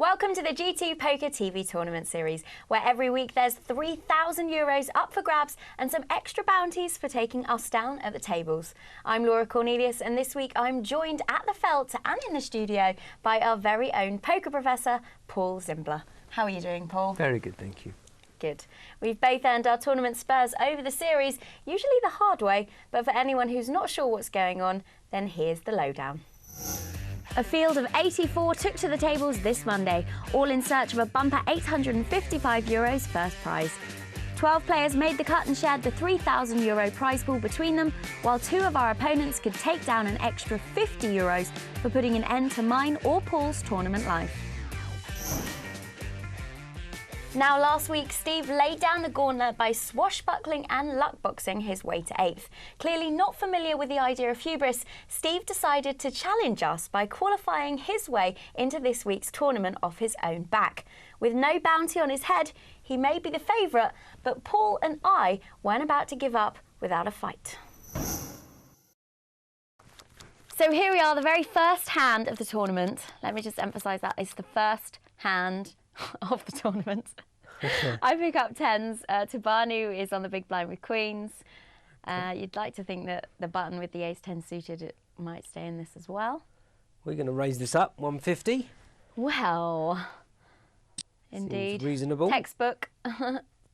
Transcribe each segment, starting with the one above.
Welcome to the G2Poker TV tournament series, where every week there's €3,000 up for grabs and some extra bounties for taking us down at the tables. I'm Laura Cornelius, and this week I'm joined at the felt and in the studio by our very own poker professor, Paul Zimbler. How are you doing, Paul? Very good, thank you. Good. We've both earned our tournament spurs over the series, usually the hard way, but for anyone who's not sure what's going on, then here's the lowdown. A field of 84 took to the tables this Monday, all in search of a bumper €855 first prize. 12 players made the cut and shared the €3,000 prize pool between them, while two of our opponents could take down an extra €50 for putting an end to mine or Paul's tournament life. Now, last week, Steve laid down the gauntlet by swashbuckling and luckboxing his way to 8th. Clearly not familiar with the idea of hubris, Steve decided to challenge us by qualifying his way into this week's tournament off his own back. With no bounty on his head, he may be the favourite, but Paul and I weren't about to give up without a fight. So here we are, the very first hand of the tournament. Let me just emphasise that it's the first hand of the tournament. I pick up 10s. Tabanu is on the big blind with queens. You'd like to think that the button with the ace-10 suited it might stay in this as well. We're going to raise this up, 150. Well, indeed. Seems reasonable. Textbook.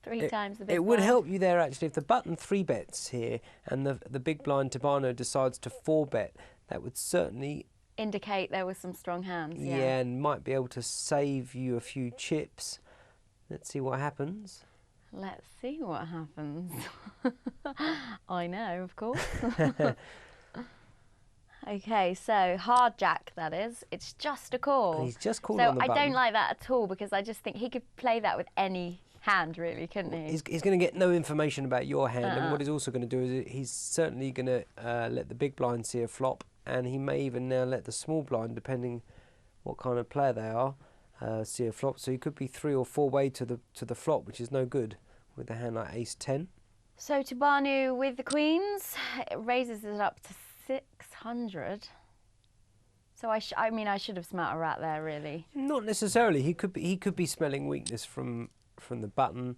Three times the big blind. It would help you there, actually, if the button 3-bets here and the big blind Tabano decides to 4-bet. That would certainly indicate there were some strong hands. Yeah, and might be able to save you a few chips. Let's see what happens. Let's see what happens. I know, of course. Okay, so hard jack, that is. It's just a call. And he's just called so on the button. I don't like that at all, because I just think he could play that with any hand, really, couldn't he? He's going to get no information about your hand, and what he's also going to do is he's certainly going to let the big blind see a flop, and he may even now let the small blind, depending what kind of player they are, see a flop. So he could be 3 or 4 way to the flop, which is no good with a hand like ace-10. So Tabanu with the queens, it raises it up to 600. So I mean I should have smelt a rat there, really. Not necessarily. He could be smelling weakness from the button.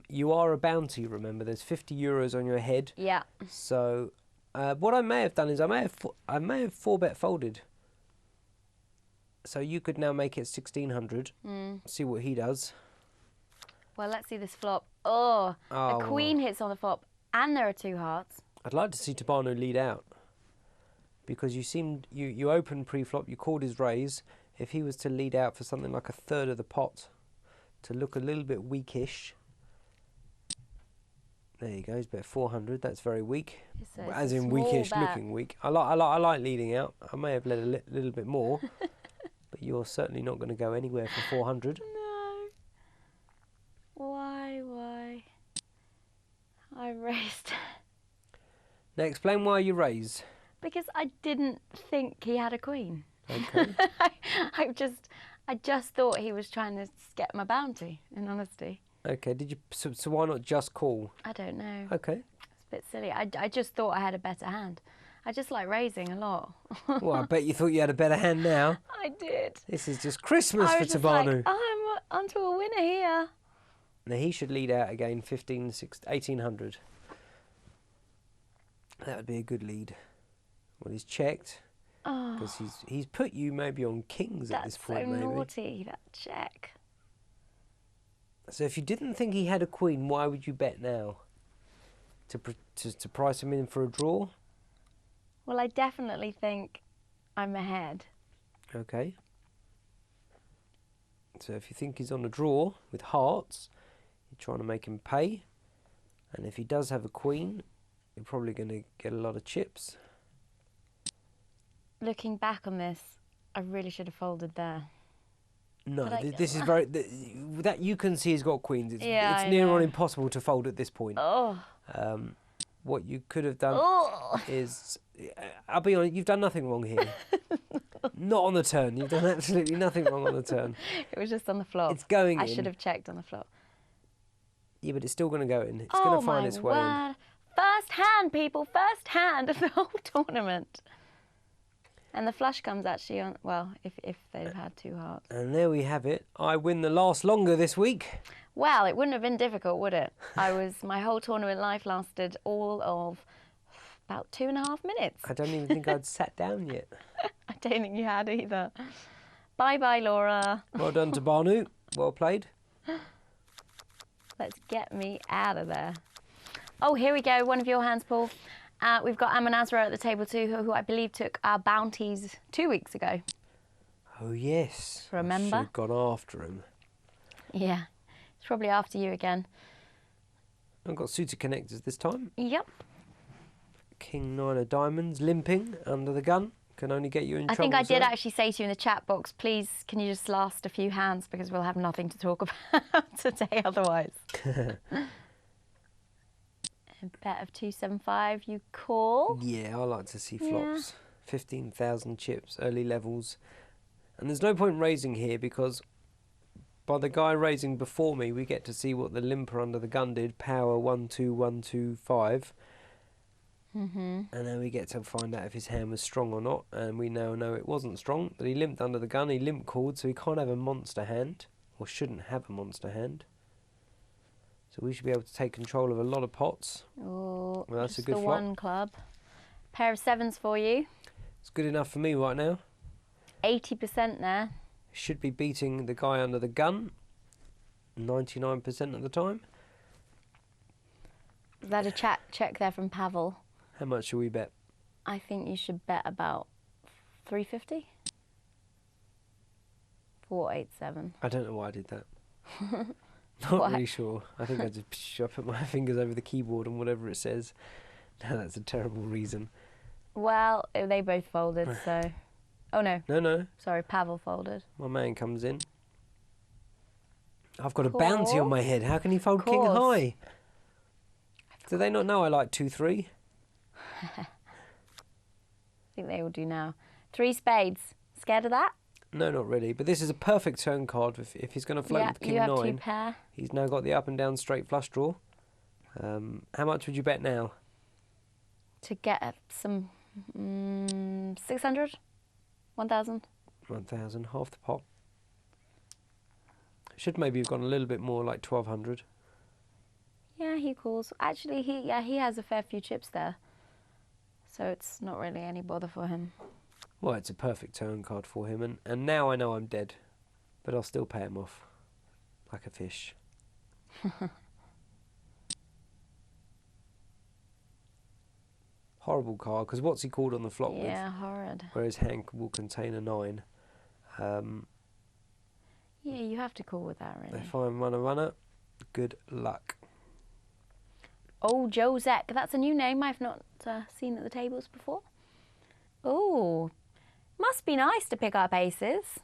You are a bounty, remember. There's €50 on your head. Yeah. So what I may have done is I may have 4-bet folded. So you could now make it 1,600. See what he does. Well, let's see this flop. Oh, the queen hits on the flop, and there are 2 hearts. I'd like to see Tabano lead out, because you opened pre-flop, you called his raise. If he was to lead out for something like a third of the pot, to look a little bit weakish. There you go. He's bet 400. That's very weak, as in weakish, looking weak. I like leading out. I may have led a little bit more, but you're certainly not going to go anywhere for 400. No. Why? I raised. Now explain why you raise. Because I didn't think he had a queen. Okay. I just thought he was trying to get my bounty, in honesty. Okay, so why not just call? I don't know. Okay. It's a bit silly. I just thought I had a better hand. I just like raising a lot. Well, I bet you thought you had a better hand now. I did. This is just Christmas for Tabanu. Like, I'm onto a winner here. Now he should lead out again, 1,800. That would be a good lead. Well, he's checked. Because he's put you maybe on kings at this point, maybe. That's so naughty, that check. So if you didn't think he had a queen, why would you bet now? To price him in for a draw? Well, I definitely think I'm ahead. Okay. So if you think he's on a draw with hearts, you're trying to make him pay. And if he does have a queen, you're probably going to get a lot of chips. Looking back on this, I really should have folded there. No, this is very... that you can see he's got queens. It's near on impossible to fold at this point. What you could have done is... I'll be honest, you've done nothing wrong here. Not on the turn. You've done absolutely nothing wrong on the turn. It was just on the flop. It's going in. I should have checked on the flop. Yeah, but it's still going to go in. It's going to find its way in. First hand, people. First hand of the whole tournament. And the flush comes actually on, well, if they'd had 2 hearts. And there we have it. I win the last longer this week. Well, it wouldn't have been difficult, would it? My whole tournament life lasted all of about 2.5 minutes. I don't even think I'd sat down yet. I don't think you had either. Bye-bye, Laura. Well done to Banu. Well played. Let's get me out of there. Oh, here we go. One of your hands, Paul. We've got Amonazra at the table too, who I believe took our bounties 2 weeks ago. Oh, yes. Remember? I should have gone after him. Yeah. It's probably after you again. I've got suited connectors this time. Yep. King 9 of diamonds, limping under the gun. Can only get you in trouble. I think I did sir. actually say to you in the chat box, please, can you just last a few hands because we'll have nothing to talk about today otherwise. A bet of 275, you call? Yeah, I like to see flops. 15,000 chips, early levels. And there's no point raising here because by the guy raising before me, we get to see what the limper under the gun did. Power 12125. And then we get to find out if his hand was strong or not. And we now know it wasn't strong, that he limped under the gun. He limp called, so he can't have a monster hand, or shouldn't have a monster hand. So we should be able to take control of a lot of pots. Oh, well, that's a just good the flop. one club. Pair of sevens for you. It's good enough for me right now. 80% there. Should be beating the guy under the gun 99% of the time. Is that a check there from Pavel? How much should we bet? I think you should bet about 350. 487. I don't know why I did that. Not Why? really sure. I think I just put my fingers over the keyboard and whatever it says. No, that's a terrible reason. Well, they both folded, so... Oh, no. No. Sorry, Pavel folded. My man comes in. I've got a bounty on my head. How can he fold king high? Do they not know I like 2-3? I think they all do now. 3 spades. Scared of that? No, not really. But this is a perfect turn card. If he's going to float with king you have 9, 2 pair. he's now got the up and down straight flush draw. How much would you bet now? To get some 600? 1,000? 1,000, half the pot. Should maybe have gone a little bit more, like 1,200. Yeah, he calls. Actually, he has a fair few chips there. So it's not really any bother for him. Well, it's a perfect turn card for him, and now I know I'm dead, but I'll still pay him off like a fish. Horrible card, because what's he called on the flop with? Yeah, horrid. Where his hand will contain a 9. Yeah, you have to call with that, really. If I'm runner, good luck. Oh, Josek. That's a new name I've not seen at the tables before. Oh, must be nice to pick up aces.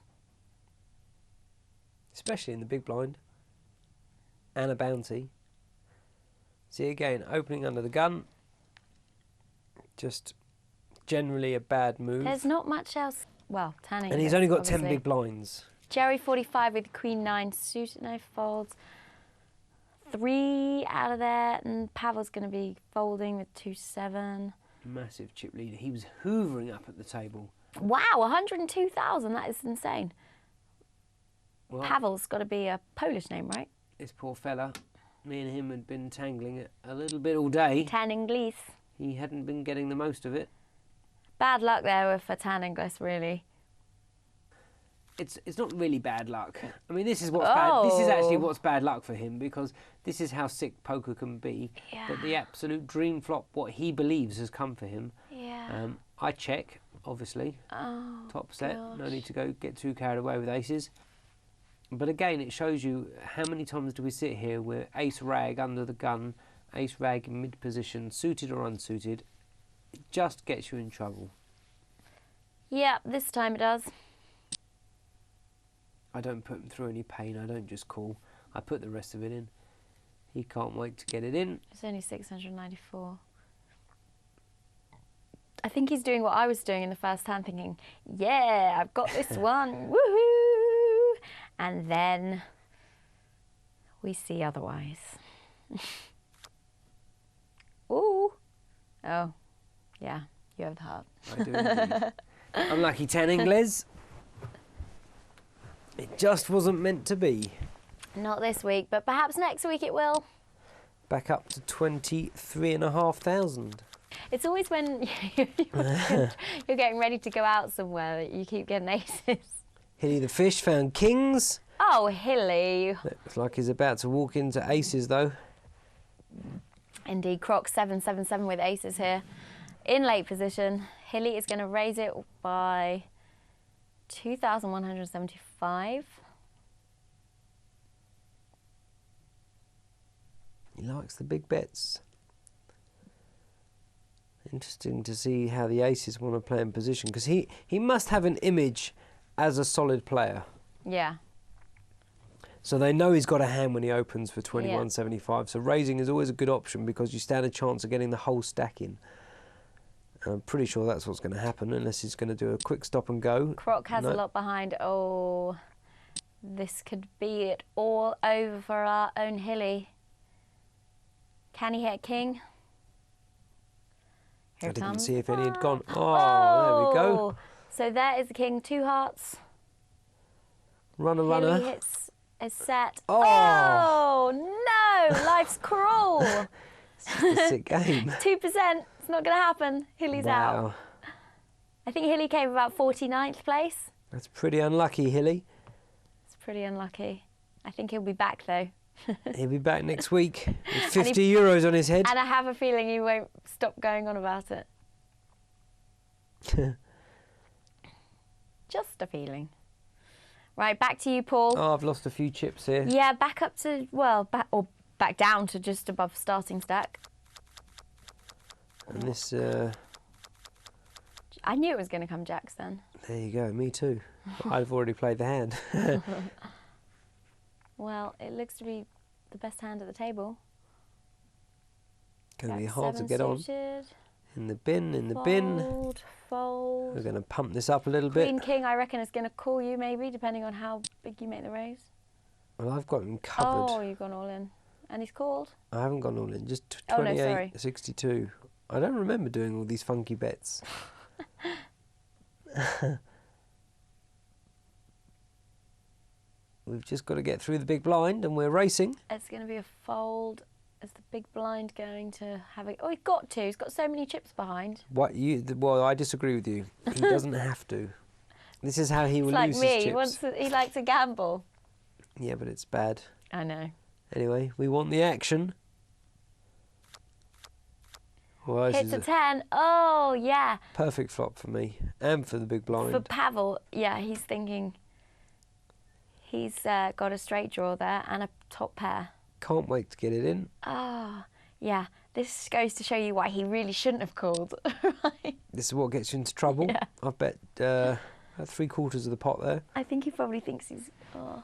Especially in the big blind. And a bounty. See, again, opening under the gun. Just generally a bad move. There's not much else. Well, tanning. And he's only got 10 obviously. big blinds. Jerry 45 with Queen 9 suited, no folds. 3 out of there, and Pavel's going to be folding with 2-7. Massive chip leader. He was hoovering up at the table. Wow, 102,000. That is insane. Well, Pavel's got to be a Polish name, right? this poor fella, me and him had been tangling it a little bit all day. Tan Inglis. He hadn't been getting the most of it. Bad luck there for Tan Inglis, really. It's not really bad luck. I mean, this is what's bad. This is actually what's bad luck for him, because this is how sick poker can be. Yeah. But the absolute dream flop, what he believes has come for him. Yeah. I check, obviously. Oh, Top set. gosh. No need to go get too carried away with aces. But again, it shows you how many times do we sit here with ace rag under the gun, ace rag in mid position, suited or unsuited. It just gets you in trouble. Yeah, this time it does. I don't put him through any pain. I don't just call. I put the rest of it in. He can't wait to get it in. It's only 694. I think he's doing what I was doing in the first hand, thinking, yeah, I've got this one, woohoo! And then we see otherwise. Ooh. Oh, yeah, you have the heart. I do indeed. Unlucky 10 Ingles. It just wasn't meant to be. Not this week, but perhaps next week it will. Back up to 23,500. It's always when you're getting ready to go out somewhere that you keep getting aces. Hilly the Fish found kings. Oh, Hilly. Looks like he's about to walk into aces, though. Indeed, Croc 777 with aces here. In late position, Hilly is going to raise it by 2,175. He likes the big bets. Interesting to see how the aces want to play in position, because he must have an image as a solid player. Yeah. So they know he's got a hand when he opens for 21.75. So raising is always a good option because you stand a chance of getting the whole stack in. And I'm pretty sure that's what's going to happen, unless he's going to do a quick stop and go. Croc has a lot behind. Oh, this could be it all over for our own Hilly. Can he hit king? Here I didn't comes. see if any had gone. Oh, there we go. So there is the king, 2 hearts. Runner, Hilly runner. hits a set. Oh. No, life's cruel. It's just a sick game. 2%, it's not going to happen. Hilly's out. I think Hilly came about 49th place. That's pretty unlucky, Hilly. It's pretty unlucky. I think he'll be back though. He'll be back next week with 50 euros on his head. And I have a feeling he won't stop going on about it. Just a feeling. Right, back to you, Paul. Oh, I've lost a few chips here. Yeah, back up to, well, back down to just above starting stack. And this... I knew it was going to come jacks then. There you go, me too. I've already played the hand. Well, it looks to be the best hand at the table. Going to be hard to get on. In the bin, in the bin. Fold. We're going to pump this up a little Queen bit. King, I reckon, is going to call you maybe, depending on how big you make the raise. Well, I've got him covered. Oh, you've gone all in. And he's called? I haven't gone all in, just Oh, no, 28.62. I don't remember doing all these funky bets. We've just got to get through the big blind and we're racing. It's going to be a fold. Is the big blind going to have a... Oh, he's got to. He's got so many chips behind. Well, I disagree with you. He doesn't have to. This is how he will lose his chips. He likes to gamble. Yeah, but it's bad. I know. Anyway, we want the action. Well, Hits a 10. Oh, yeah. Perfect flop for me and for the big blind. For Pavel, yeah, he's thinking... He's got a straight draw there and a top pair. Can't wait to get it in. Ah, yeah. This goes to show you why he really shouldn't have called. Right? This is what gets you into trouble. Yeah. I've bet about 3/4 of the pot there. I think he probably thinks he's... Oh.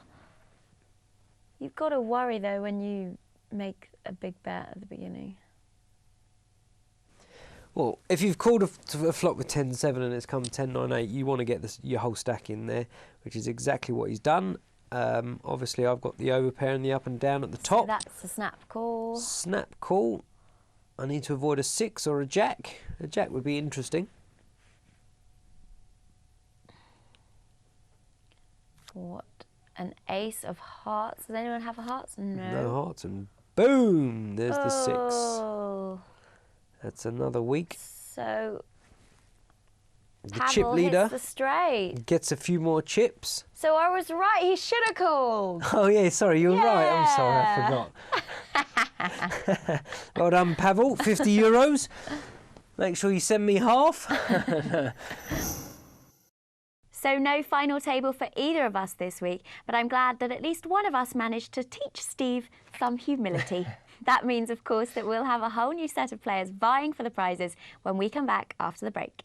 You've got to worry, though, when you make a big bet at the beginning. Well, if you've called a flop with 10-7 and it's come 10-9-8, you want to get your whole stack in there, which is exactly what he's done. Obviously, I've got the overpair and the up and down at the top. So that's a snap call. Snap call. I need to avoid a 6 or a jack. A jack would be interesting. What? An ace of hearts. Does anyone have a hearts? No. No hearts, and boom! There's the 6. Oh. That's another week. So The Pavel chip leader hits the straight. gets a few more chips. So I was right. He should have called. Oh yeah, sorry, you're right. I'm sorry, I forgot. Well done, Pavel. 50 euros. Make sure you send me half. So no final table for either of us this week, but I'm glad that at least one of us managed to teach Steve some humility. That means, of course, that we'll have a whole new set of players vying for the prizes when we come back after the break.